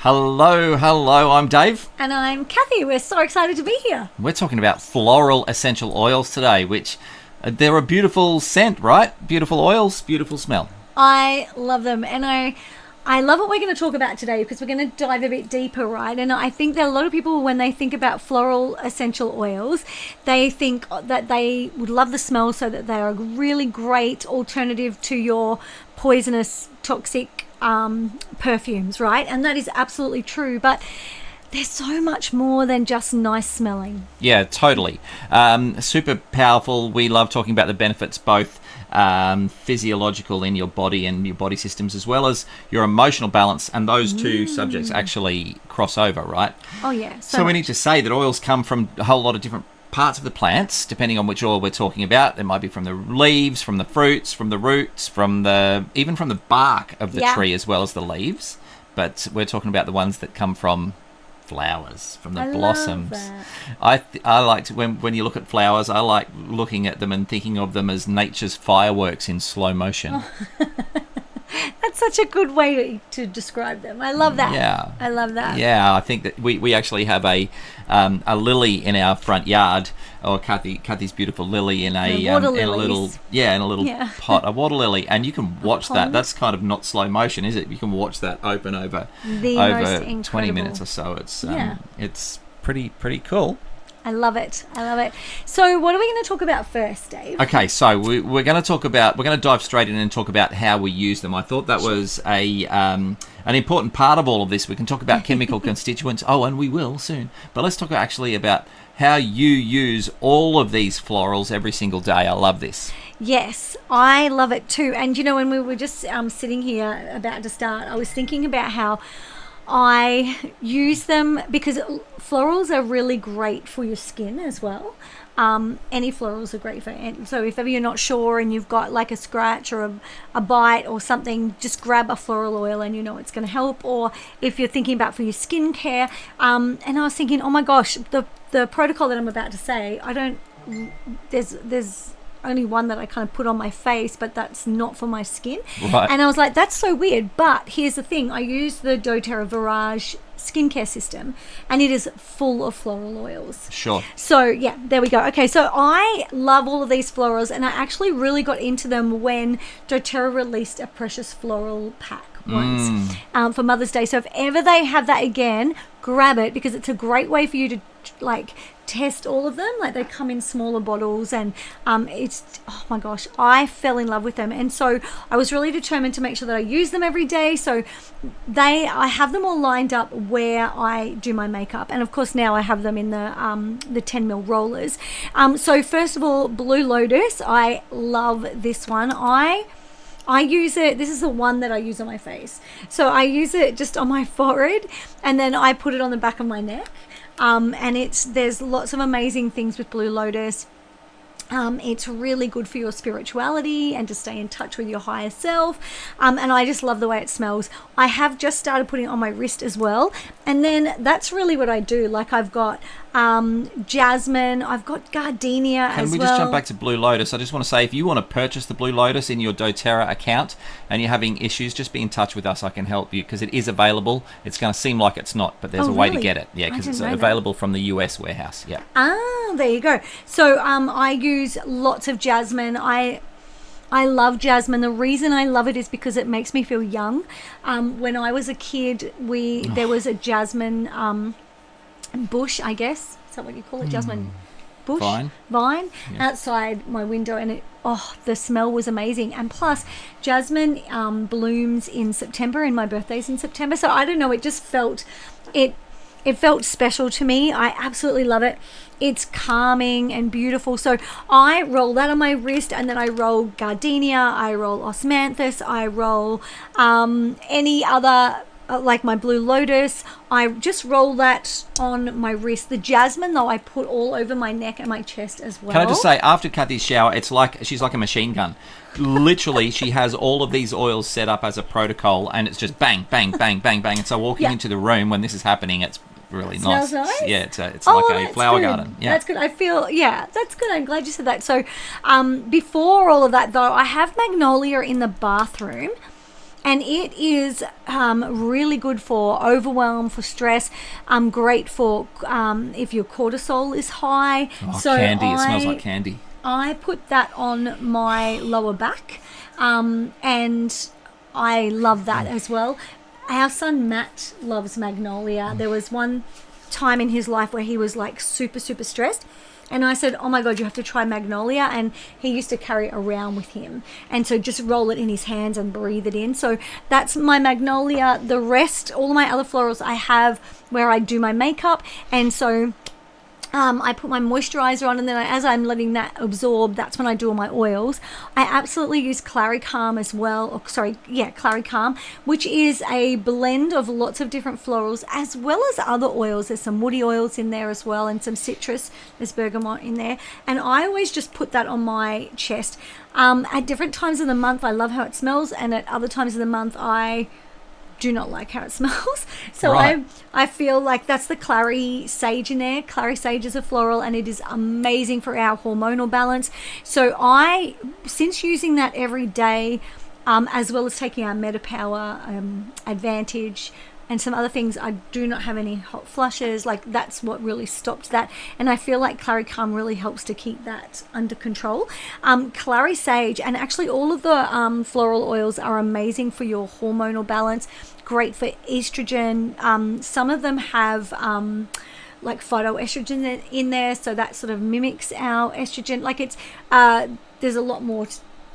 Hello, I'm Dave. And I'm Kathy. We're so excited to be here. We're talking about floral essential oils today, which they're a beautiful scent, right? Beautiful oils, beautiful smell. I love them. And I love what we're going to talk about today because we're going to dive a bit deeper, right? And I think that a lot of people, when they think about floral essential oils, they think that they would love the smell, so that they are a really great alternative to your poisonous, toxic perfumes, right? And that is absolutely true. But there's so much more than just nice smelling. Yeah, totally. Super powerful. We love talking about the benefits, both physiological in your body and your body systems, as well as your emotional balance, and those two subjects actually cross over, right? Oh yeah. So we need to say that oils come from a whole lot of different parts of the plants, depending on which oil we're talking about. It might be from the leaves, from the fruits, from the roots, even from the bark of the tree, as well as the leaves. But we're talking about the ones that come from flowers, from the blossoms. I like to, when you look at flowers, I like looking at them and thinking of them as nature's fireworks in slow motion. That's such a good way to describe them. I love that. Yeah, I love that. Yeah, I think that we actually have a lily in our front yard, or Kathy's beautiful lily in a little pot, a water lily, and you can watch that. That's kind of not slow motion, is it? You can watch that open over 20 minutes or so. It's pretty cool. I love it. So what are we going to talk about first, Dave? Okay, so we're going to dive straight in and talk about how we use them. I thought that was an important part of all of this. We can talk about chemical constituents. Oh, and we will soon. But let's talk actually about how you use all of these florals every single day. I love this. Yes, I love it too. And when we were just sitting here about to start, I was thinking about how I use them because florals are really great for your skin as well. Any florals are great for it. So if ever you're not sure and you've got like a scratch or a bite or something, just grab a floral oil and it's going to help. Or if you're thinking about for your skincare, and I was thinking, oh my gosh, the protocol that I'm about to say, there's only one that I kind of put on my face, but that's not for my skin. Right. And I was like, that's so weird. But here's the thing. I use the doTERRA Virage skincare system, and it is full of floral oils. Sure. So, yeah, there we go. Okay, so I love all of these florals, and I actually really got into them when doTERRA released a precious floral pack once for Mother's Day. So if ever they have that again, grab it, because it's a great way for you to test all of them. Like, they come in smaller bottles, and it's, oh my gosh, I fell in love with them. And so I was really determined to make sure that I use them every day. So I have them all lined up where I do my makeup, and of course now I have them in the 10 ml rollers. So first of all, Blue Lotus, I love this one. I use it, this is the one that I use on my face. So I use it just on my forehead, and then I put it on the back of my neck. And there's lots of amazing things with Blue Lotus. It's really good for your spirituality and to stay in touch with your higher self. And I just love the way it smells. I have just started putting it on my wrist as well. And then that's really what I do. Like, I've got jasmine, I've got gardenia as well. Can we just jump back to Blue Lotus? I just want to say, if you want to purchase the Blue Lotus in your doTERRA account and you're having issues, just be in touch with us. I can help you, because it is available. It's going to seem like it's not, but there's a way to get it. Yeah, because it's available from the US warehouse. Yeah. Ah, there you go. So I use lots of jasmine. I love jasmine. The reason I love it is because it makes me feel young. When I was a kid, there was a jasmine bush, I guess. Is that what you call it? Jasmine bush? Vine outside my window, and the smell was amazing. And plus, jasmine blooms in September, and my birthday's in September. So I don't know, it just felt it felt special to me. I absolutely love it. It's calming and beautiful. So I roll that on my wrist, and then I roll gardenia, I roll osmanthus, I roll any other, like my Blue Lotus. I just roll that on my wrist. The jasmine, though, I put all over my neck and my chest as well. Can I just say, after Kathy's shower, it's like she's like a machine gun. Literally, she has all of these oils set up as a protocol, and it's just bang, bang, bang, bang, bang. And so walking into the room when this is happening, it's really nice. Smells nice? Yeah, it's like a flower garden. Yeah. That's good. I feel, that's good. I'm glad you said that. So before all of that, though, I have magnolia in the bathroom. and it is really good for overwhelm, for stress. Great for if your cortisol is high. Candy. It smells like candy. I put that on my lower back, and I love that as well. Our son Matt loves magnolia. There was one time in his life where he was like super, super stressed. And I said, oh my God, you have to try magnolia. And he used to carry it around with him. And so just roll it in his hands and breathe it in. So that's my magnolia. The rest, all my other florals I have where I do my makeup. And so I put my moisturizer on, and then as I'm letting that absorb, that's when I do all my oils. I absolutely use Claricalm as well. Claricalm, which is a blend of lots of different florals as well as other oils. There's some woody oils in there as well, and some citrus. There's bergamot in there. And I always just put that on my chest. At different times of the month, I love how it smells, and at other times of the month, I do not like how it smells. So right. I feel like that's the clary sage in there. Clary sage is a floral, and it is amazing for our hormonal balance. So since using that every day, as well as taking our MetaPower Advantage and some other things, I do not have any hot flushes. Like, that's what really stopped that. And I feel like Claricalm really helps to keep that under control. Clary sage, and actually all of the floral oils are amazing for your hormonal balance. Great for estrogen. Some of them have like phytoestrogen in there, so that sort of mimics our estrogen. Like, it's there's a lot more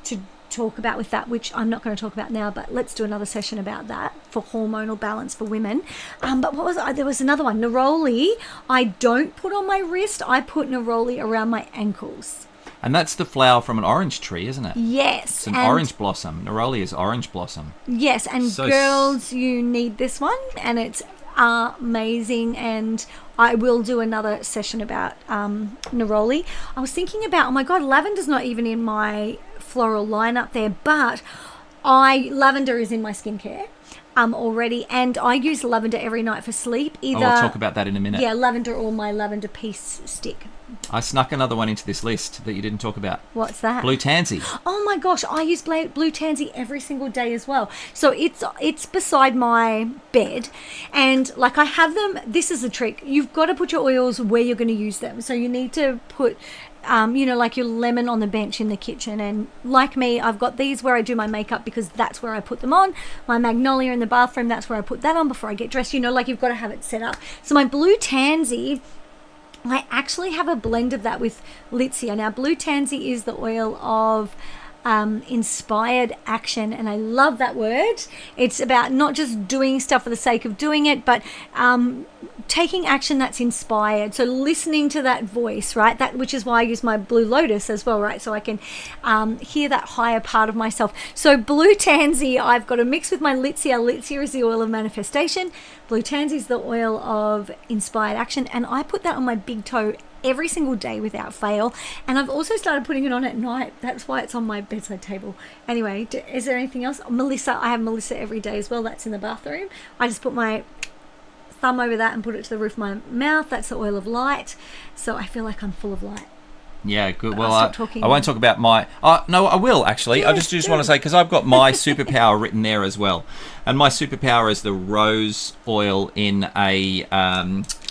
to talk about with that, which I'm not going to talk about now, but let's do another session about that for hormonal balance for women. But what was there was another one, neroli. I don't put on my wrist. I put neroli around my ankles. And that's the flower from an orange tree, isn't it? Yes. It's an orange blossom. Neroli is orange blossom. Yes, and so girls, you need this one, and it's amazing. And I will do another session about neroli. I was thinking about, oh my God, lavender's not even in my floral lineup there, but lavender is in my skincare already, and I use lavender every night for sleep. We'll talk about that in a minute. Yeah, lavender or my lavender peace stick. I snuck another one into this list that you didn't talk about. What's that? Blue tansy. Oh my gosh, I use blue tansy every single day as well. So it's beside my bed, and like I have them. This is the trick. You've got to put your oils where you're going to use them. So you need to put like your lemon on the bench in the kitchen. And like me, I've got these where I do my makeup because that's where I put them on. My magnolia in the bathroom, that's where I put that on before I get dressed. Like you've got to have it set up. So my blue tansy, I actually have a blend of that with Litsea. Now, blue tansy is the oil of inspired action, and I love that word. It's about not just doing stuff for the sake of doing it, but taking action that's inspired. So listening to that voice, right? That, which is why I use my blue lotus as well, right? So I can hear that higher part of myself. So blue tansy, I've got a mix with my Litsea. Litsea is the oil of manifestation. Blue tansy is the oil of inspired action, and I put that on my big toe every single day without fail. And I've also started putting it on at night. That's why it's on my bedside table. Anyway, is there anything else? Melissa, I have Melissa every day as well. That's in the bathroom. I just put my thumb over that and put it to the roof of my mouth. That's the oil of light. So I feel like I'm full of light. Yeah, good. Well, I won't talk about my... no, I will, actually. Yes, I just want to say, because I've got my superpower written there as well. And my superpower is the rose oil in a...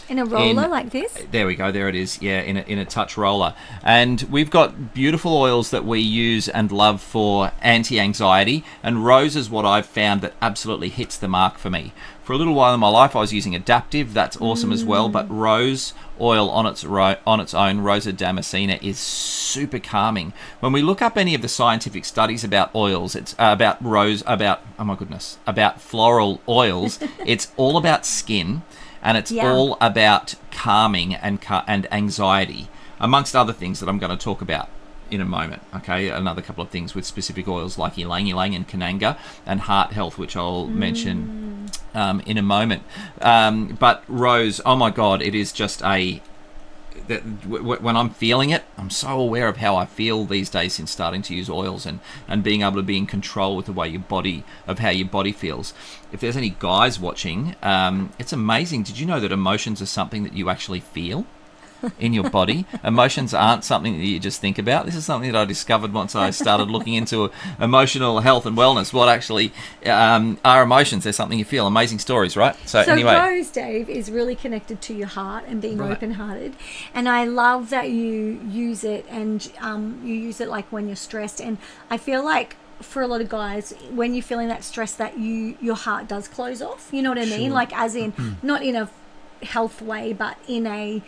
in a roller like this? There we go. There it is. Yeah, in a touch roller. And we've got beautiful oils that we use and love for anti-anxiety. And rose is what I've found that absolutely hits the mark for me. For a little while in my life, I was using Adaptive. That's awesome as well. But rose oil on its own, Rosa Damascena, is super calming. When we look up any of the scientific studies about oils, it's about floral oils. It's all about skin. And it's all about calming and anxiety, amongst other things that I'm going to talk about in a moment. Okay, another couple of things with specific oils like ylang ylang and kananga, and heart health, which I'll mention in a moment. But rose, oh my God, it is just when I'm feeling it, I'm so aware of how I feel these days since starting to use oils and being able to be in control with the way how your body feels. If there's any guys watching, it's amazing. Did you know that emotions are something that you actually feel? in your body. Emotions aren't something that you just think about. This is something that I discovered once I started looking into emotional health and wellness. What actually are emotions? They're something you feel. Amazing stories, right? So anyway. Rose, Dave, is really connected to your heart and being open-hearted. And I love that you use it, and you use it like when you're stressed. And I feel like for a lot of guys, when you're feeling that stress, that your heart does close off. You know what I mean? Sure. Like as in, not in a health way, but in a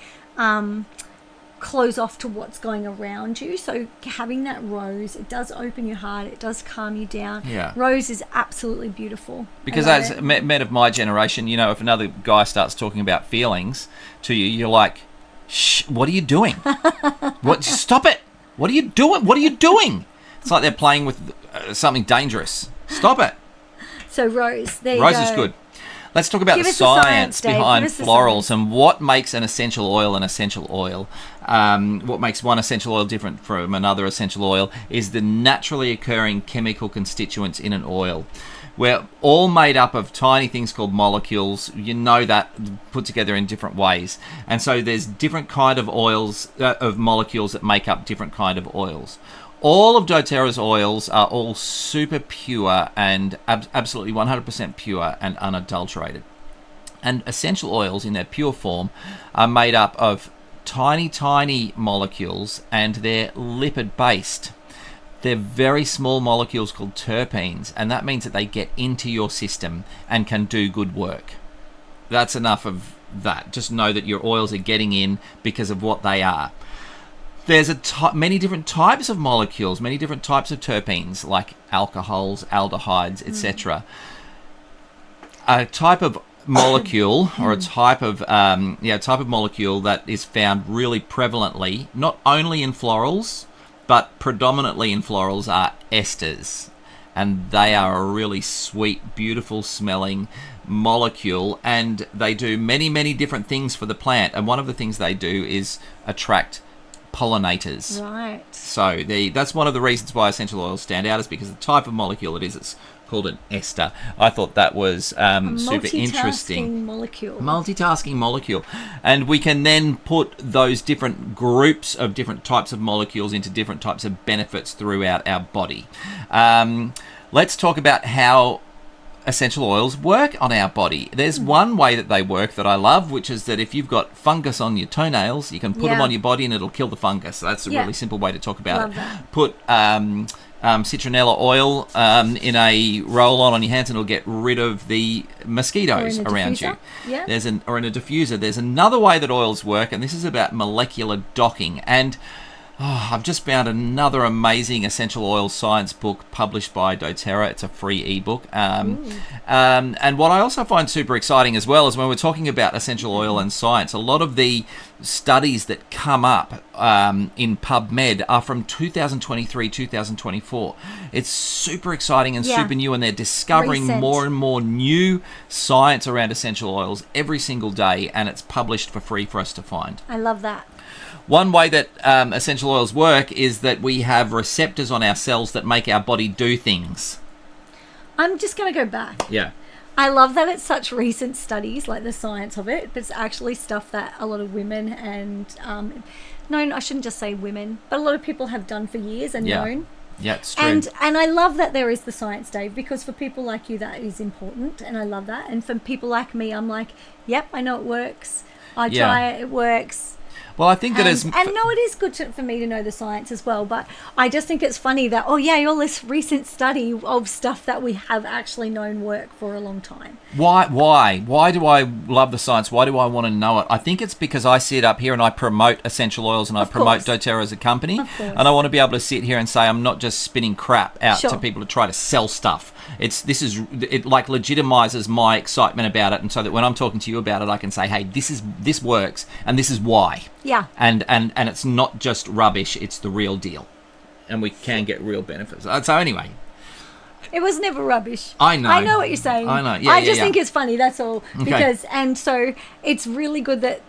close off to what's going around you. So having that rose, it does open your heart, it does calm you down. Yeah. Rose is absolutely beautiful. Because as men of my generation, you know, if another guy starts talking about feelings to you, you're like, shh, what are you doing? Stop it. What are you doing? What are you doing? It's like they're playing with something dangerous. Stop it. So rose, there you go. Rose is good. Let's talk about the science behind florals and what makes an essential oil an essential oil. What makes one essential oil different from another essential oil is the naturally occurring chemical constituents in an oil. We're all made up of tiny things called molecules. You know that, put together in different ways. And so there's different kind of oils, of molecules that make up different kind of oils. All of doTERRA's oils are all super pure and absolutely 100% pure and unadulterated. And essential oils in their pure form are made up of tiny, tiny molecules, and they're lipid-based. They're very small molecules called terpenes, and that means that they get into your system and can do good work. That's enough of that. Just know that your oils are getting in because of what they are. There's many different types of molecules, many different types of terpenes, like alcohols, aldehydes, etc. A type of molecule, or a type of molecule that is found really prevalently, not only in florals, but predominantly in florals, are esters. And they are a really sweet, beautiful smelling molecule, and they do many, many different things for the plant. And one of the things they do is attract pollinators. Right. So that's one of the reasons why essential oils stand out, is because the type of molecule it is. It's called an ester. I thought that was super interesting. Multitasking molecule. And we can then put those different groups of different types of molecules into different types of benefits throughout our body. Let's talk about how essential oils work on our body. There's one way that they work that I love, which is that if you've got fungus on your toenails, you can put them on your body and it'll kill the fungus. That's a really simple way to talk about it. Put citronella oil in a roll-on your hands, and it'll get rid of the mosquitoes around you. Yeah. Or in a diffuser. There's another way that oils work, and this is about molecular docking. And I've just found another amazing essential oil science book published by doTERRA. It's a free ebook. And what I also find super exciting as well is when we're talking about essential oil and science, a lot of the studies that come up in PubMed are from 2023, 2024. It's super exciting and super new, and they're discovering more and more new science around essential oils every single day, and it's published for free for us to find. I love that. One way that essential oils work is that we have receptors on our cells that make our body do things. I'm just going to go back. Yeah. I love that it's such recent studies, like the science of it, but it's actually stuff that a lot of women and, no, I shouldn't just say women, but a lot of people have done for years and known. Yeah, it's true. And I love that there is the science, Dave, because for people like you, that is important, and I love that. And for people like me, I'm like, yep, I know it works. I try it, it works. Well, I think that it is good for me to know the science as well, but I just think it's funny that, all this recent study of stuff that we have actually known work for a long time. Why do I love the science? Why do I want to know it? I think it's because I sit up here and I promote essential oils, and I promote doTERRA as a company, and I want to be able to sit here and say I'm not just spitting crap out to people to try to sell stuff. It like legitimizes my excitement about it, and so that when I'm talking to you about it, I can say, hey, this works, and this is why. Yeah. And it's not just rubbish, it's the real deal. And we can get real benefits. So anyway. It was never rubbish. I know. I know what you're saying. I know. Yeah, I just think it's funny, that's all. Okay. Because, and so it's really good that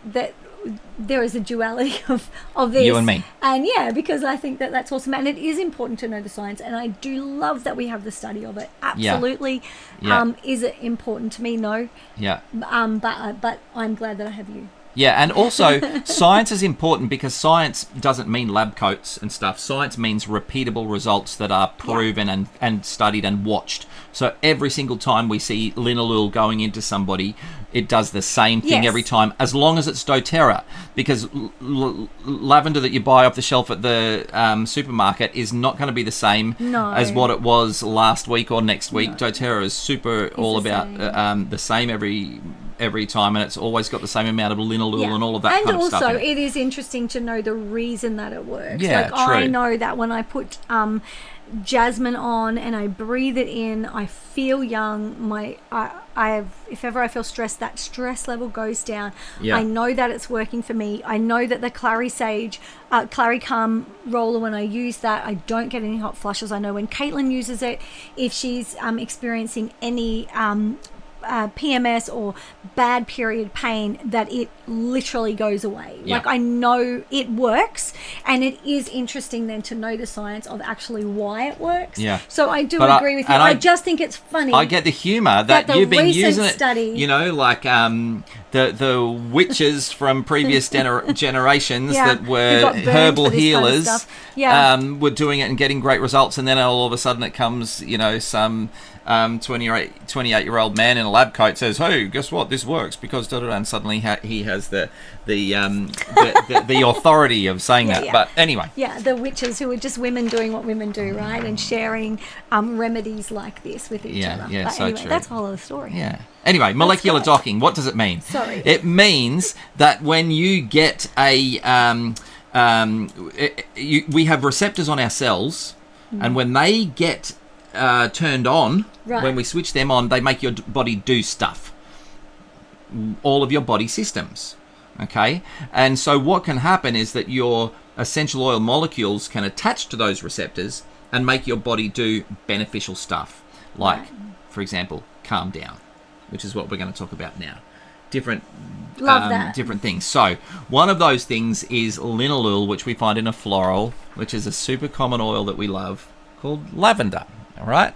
there is a duality of this. You and me. And because I think that's awesome. And it is important to know the science. And I do love that we have the study of it. Absolutely. Yeah. Is it important to me? No. Yeah. But I'm glad that I have you. Yeah, and also science is important because science doesn't mean lab coats and stuff. Science means repeatable results that are proven and studied and watched. So every single time we see Linalool going into somebody, it does the same thing every time, as long as it's doTERRA. Because lavender that you buy off the shelf at the supermarket is not going to be the same as what it was last week or next week. No. doTERRA is all about the same every time, and it's always got the same amount of linalool and all of that kind of stuff. And also, it is interesting to know the reason that it works. Yeah, like, true. I know that when I put jasmine on and I breathe it in, I feel young. If ever I feel stressed, that stress level goes down. Yeah. I know that it's working for me. I know that the Clary Calm roller, when I use that, I don't get any hot flushes. I know when Caitlin uses it, if she's experiencing any PMS or bad period pain, that it literally goes away. Yeah. Like, I know it works, and it is interesting then to know the science of actually why it works. Yeah. So I do agree with you. I just think it's funny. I get the humour that you've been using it. You know, like the witches from previous generations that were herbal healers were doing it and getting great results, and then all of a sudden it comes, you know, some 28-year-old man in a lab coat says, "Hey, guess what? This works because da da da," and suddenly he has the authority of saying that. But anyway, the witches who are just women doing what women do, right, and sharing remedies like this with each other. Yeah, but so anyway, true. that's the whole other story. Yeah. Anyway, molecular docking. What does it mean? Sorry. It means that when you get we have receptors on our cells, and when they get turned on, when we switch them on, they make your body do stuff. All of your body systems. Okay? And so what can happen is that your essential oil molecules can attach to those receptors and make your body do beneficial stuff. Like, for example, calm down, which is what we're going to talk about now. Different things. So one of those things is linalool, which we find in a floral, which is a super common oil that we love, called lavender. All right?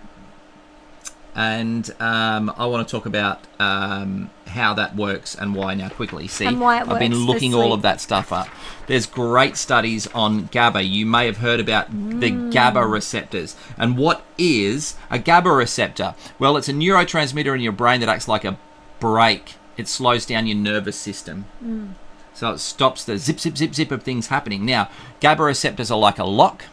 And I want to talk about how that works and why now quickly. See, and why it works. I've been looking all of that stuff up. There's great studies on GABA. You may have heard about the GABA receptors. And what is a GABA receptor? Well, it's a neurotransmitter in your brain that acts like a brake. It slows down your nervous system. So it stops the zip, zip, zip, zip of things happening. Now, GABA receptors are like a lock,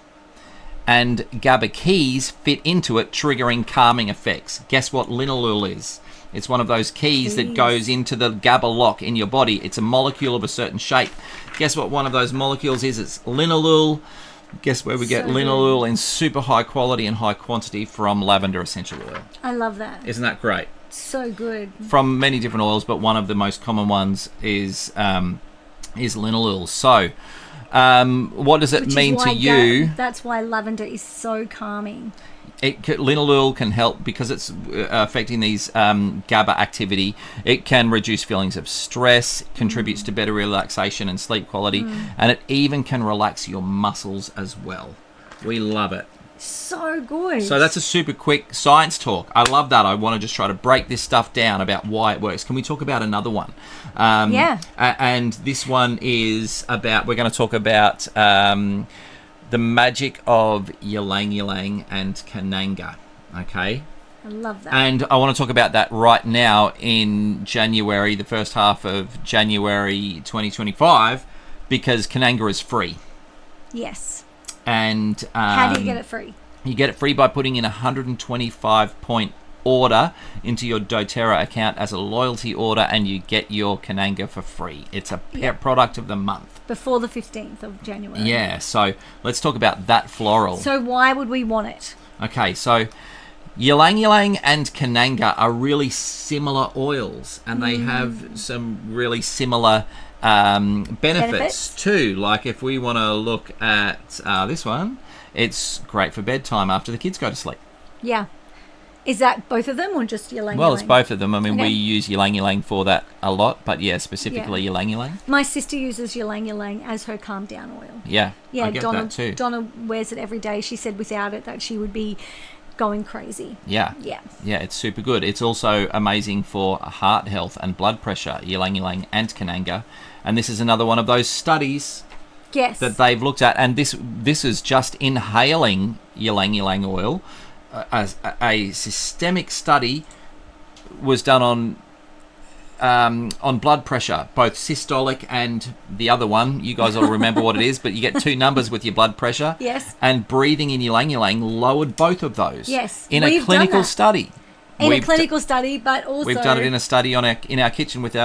and GABA keys fit into it, triggering calming effects. Guess what linalool is? It's one of those keys that goes into the GABA lock in your body. It's a molecule of a certain shape. Guess what one of those molecules is? It's linalool. Guess where we get linalool in super high quality and high quantity? From lavender essential oil. I love that. Isn't that great? So good. From many different oils, but one of the most common ones is linalool. So, what does it mean to you? That's why lavender is so calming. Linalool can help because it's affecting these GABA activity. It can reduce feelings of stress, contributes to better relaxation and sleep quality, and it even can relax your muscles as well. We love it. So good. So that's a super quick science talk. I love that. I want to just try to break this stuff down about why it works. Can we talk about another one? And this one is about, we're going to talk about the magic of ylang ylang and cananga. Okay? I love that. And I want to talk about that right now in January, the first half of January 2025, because cananga is free. Yes. And how do you get it free? You get it free by putting in a 125-point order into your doTERRA account as a loyalty order, and you get your cananga for free. It's a product of the month. Before the 15th of January. Yeah, so let's talk about that floral. So why would we want it? Okay, so ylang ylang and cananga are really similar oils, and they have some really similar benefits too. Like if we want to look at this one, it's great for bedtime after the kids go to sleep. Yeah. Is that both of them or just ylang ylang? Well, it's both of them. I mean, we use ylang ylang for that a lot, but specifically ylang ylang. My sister uses ylang ylang as her calm down oil. Yeah, I get that too. Donna wears it every day. She said without it that she would be going crazy. Yeah. Yeah. Yeah, it's super good. It's also amazing for heart health and blood pressure, ylang ylang and Kananga. And this is another one of those studies that they've looked at. And this is just inhaling ylang ylang oil. As a systemic study was done on blood pressure, both systolic and the other one. You guys will remember what it is, but you get two numbers with your blood pressure. Yes. And breathing in ylang ylang lowered both of those. Yes. In a clinical study. In a clinical study, but also we've done it in a study in our kitchen with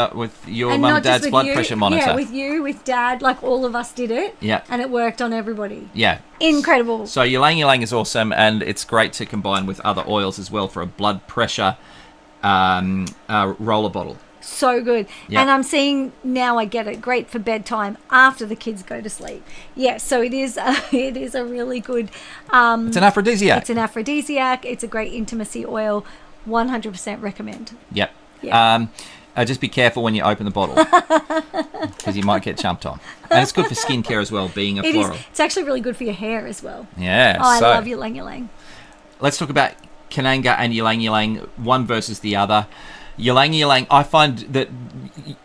your mum and dad's blood pressure monitor. Yeah, with Dad, like all of us did it. Yeah. And it worked on everybody. Yeah. Incredible. So ylang ylang is awesome, and it's great to combine with other oils as well for a blood pressure roller bottle. So good. Yeah. And I'm seeing now, I get it, great for bedtime after the kids go to sleep. Yeah, so it is a really good... it's an aphrodisiac. It's an aphrodisiac. It's a great intimacy oil. 100% recommend. Yep. Yeah. Just be careful when you open the bottle because you might get jumped on. And it's good for skincare as well, being a floral. It's actually really good for your hair as well. Yeah. Oh, I love ylang ylang. Let's talk about Kananga and ylang ylang, one versus the other. Ylang ylang, I find that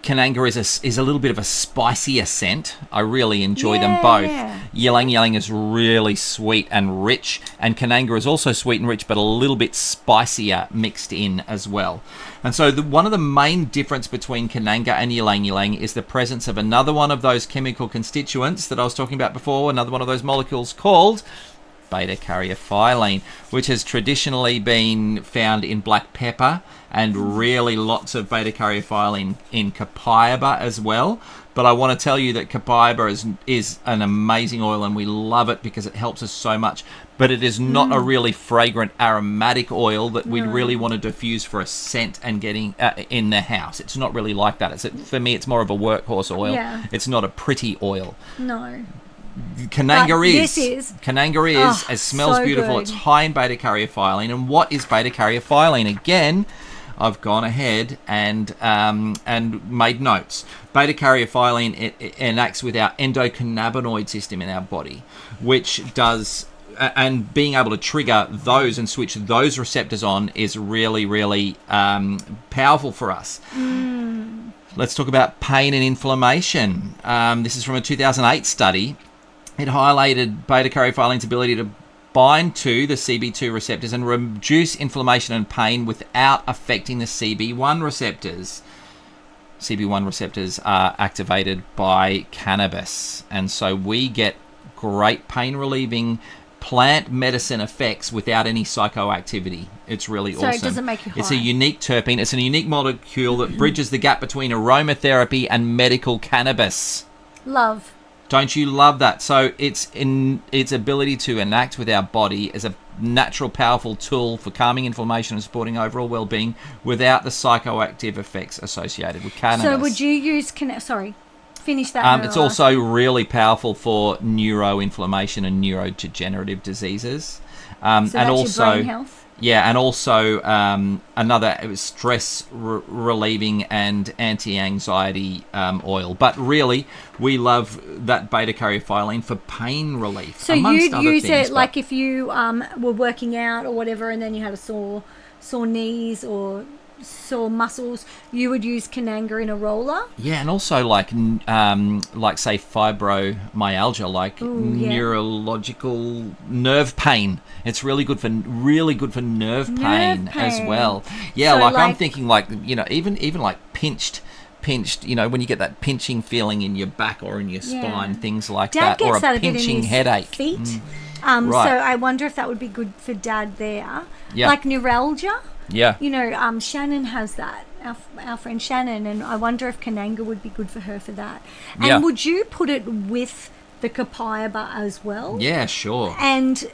Kananga is a little bit of a spicier scent. I really enjoy them both. Ylang ylang is really sweet and rich, and Kananga is also sweet and rich, but a little bit spicier mixed in as well. And so one of the main difference between Kananga and ylang ylang is the presence of another one of those chemical constituents that I was talking about before, another one of those molecules called beta-caryophyllene, which has traditionally been found in black pepper, and really lots of beta-caryophyllene in copaiba as well. But I want to tell you that copaiba is an amazing oil, and we love it because it helps us so much. But it is not a really fragrant aromatic oil that we'd really want to diffuse for a scent and getting in the house. It's not really like that. For me, it's more of a workhorse oil. Yeah. It's not a pretty oil. No. Kananga is. It smells so beautiful. good. It's high in beta-caryophyllene. And what is beta-caryophyllene? Again, I've gone ahead and made notes. Beta-caryophyllene it enacts with our endocannabinoid system in our body, which does, and being able to trigger those and switch those receptors on is really, really powerful for us. Let's talk about pain and inflammation. This is from a 2008 study. It highlighted beta-caryophyllane's ability to bind to the CB2 receptors and reduce inflammation and pain without affecting the CB1 receptors. CB1 receptors are activated by cannabis, and so we get great pain-relieving plant medicine effects without any psychoactivity. It's really awesome. So it doesn't make you high. It's a unique terpene. It's a unique molecule that bridges the gap between aromatherapy and medical cannabis. Love. Don't you love that? So it's in its ability to enact with our body as a natural, powerful tool for calming inflammation and supporting overall well-being without the psychoactive effects associated with cannabis. So would you use... Finish that. It's also really powerful for neuroinflammation and neurodegenerative diseases. So that's also your brain health? Yeah, and also another stress relieving and anti-anxiety oil. But really, we love that beta-caryophyllene for pain relief. So you'd use it like if you were working out or whatever, and then you had a sore knees or sore muscles, you would use Kananga in a roller. Yeah, and also like say fibromyalgia, like neurological nerve pain. It's really good for nerve pain as well. Yeah, so I'm thinking even like pinched, when you get that pinching feeling in your back or in your spine, things like Dad that, or gets a pinching headache. Feet. Right. So I wonder if that would be good for Dad there. Yeah. Like neuralgia. Yeah. Shannon has that, our friend Shannon, and I wonder if Kananga would be good for her for that. And would you put it with the copaiba as well? Yeah, sure. And,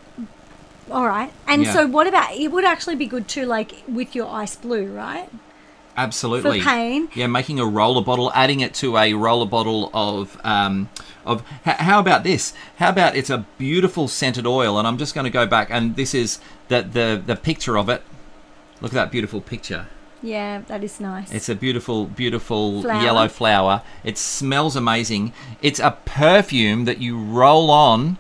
all right. And so what about, it would actually be good too, like with your ice blue, right? Absolutely. For pain. Yeah, making a roller bottle, adding it to a roller bottle of how about this? How about it's a beautiful scented oil, and I'm just going to go back, and this is the picture of it. Look at that beautiful picture. Yeah, that is nice. It's a beautiful, beautiful yellow flower. It smells amazing. It's a perfume that you roll on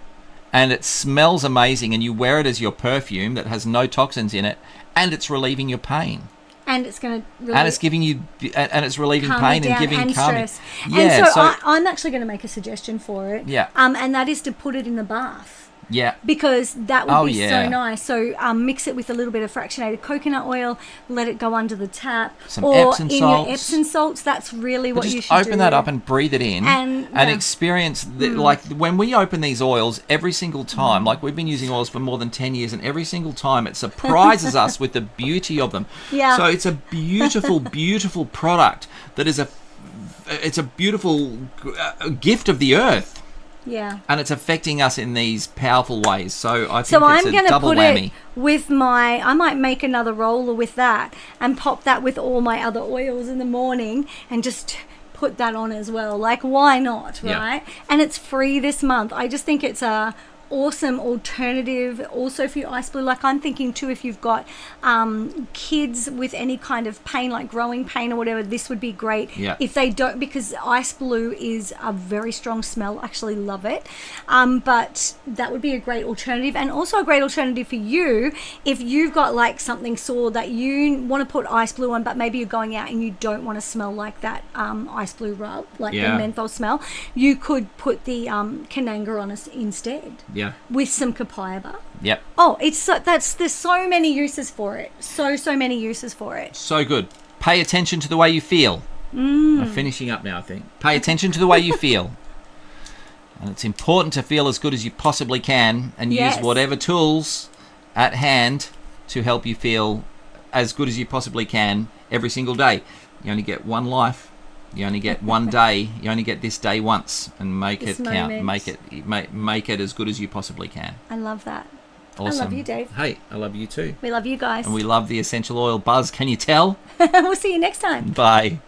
and it smells amazing, and you wear it as your perfume that has no toxins in it, and it's relieving your pain. And it's going to really... And it's giving you... And it's relieving pain and giving and calming. stress. Yeah, and so I'm actually going to make a suggestion for it. Yeah. And that is to put it in the bath. Yeah. Because that would be yeah. so nice. So mix it with a little bit of fractionated coconut oil, let it go under the tap. Some or Epsom in salts. your Epsom salts, that's really what you should open do. that up and breathe it in and experience like when we open these oils every single time, like we've been using oils for more than 10 years, and every single time it surprises us with the beauty of them. Yeah. So it's a beautiful, beautiful product that is it's a beautiful gift of the earth. Yeah. And it's affecting us in these powerful ways. So I think so it's I'm a double put whammy. It with I might make another roller with that and pop that with all my other oils in the morning and just put that on as well. Like, why not, right? Yeah. And it's free this month. I just think it's a awesome alternative also for your ice blue. Like, I'm thinking too, if you've got kids with any kind of pain, like growing pain or whatever, this would be great. Yeah. If they don't, because ice blue is a very strong smell. I actually love it. But that would be a great alternative, and also a great alternative for you if you've got like something sore that you want to put ice blue on, but maybe you're going out and you don't want to smell like that ice blue rub, like the menthol smell. You could put the Kananga on us instead. Yeah. With some copaiba. Yep. Oh, there's so many uses for it. So many uses for it. So good. Pay attention to the way you feel. I'm finishing up now, I think. Pay attention to the way you feel. And it's important to feel as good as you possibly can, and use whatever tools at hand to help you feel as good as you possibly can every single day. You only get one life. You only get one day. You only get this day once, and make it count. Make it as good as you possibly can. I love that. Awesome. I love you, Dave. Hey, I love you too. We love you guys. And we love the essential oil buzz. Can you tell? We'll see you next time. Bye.